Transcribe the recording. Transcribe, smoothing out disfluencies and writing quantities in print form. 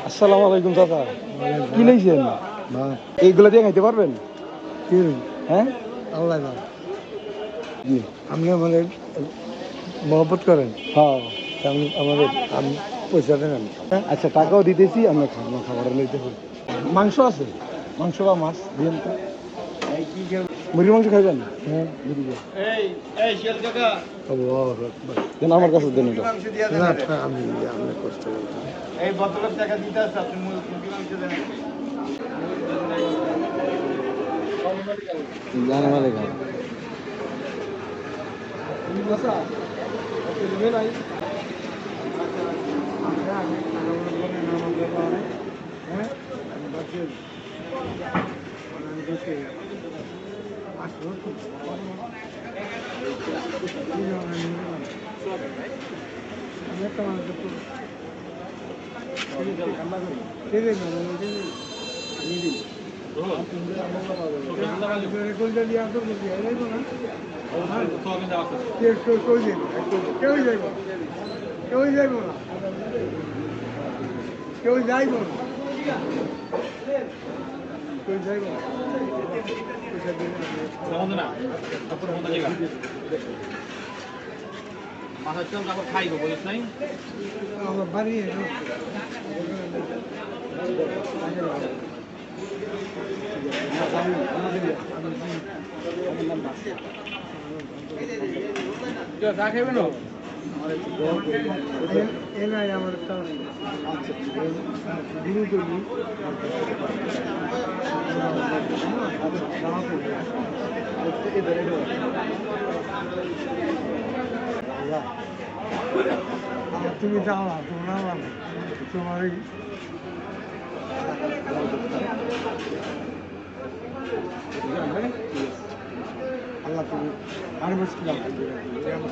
আসসালামু আলাইকুম দাদা। কি লইছেন? এইগুলা দিয়ে খাইতে পারবেন? হ্যাঁ, আল্লাহ না জি। আপনি আমাদের মহব্বত করেন। হ্যাঁ, আমাদের পয়সা দেন আমি আচ্ছা, টাকাও দিতেছি, আমরা খাবার লইতে হবে। মাংস আছে? মাংস বা মাছ দিন তো। মুরগির মাংস খাইবেন? হ্যাঁ আল্লাহু আকবার। দেন, আমার কাছে দেন এটা। না, আমি আপনি কষ্ট করতেছি। এই ভদ্রলোক টাকা দিতে আসছে, আপনি মুরগি মাংস দেন। জানে মালিক হয়। কেউ যাইব না। খাইব বলিস নাই। আমার বাড়ি চা খাইবে না? এ নাই আমার একটা গুরু করি তুমি যাও না, তোমরা তোমার আল্লাহ তুমি আর মুশকিল আছে আমার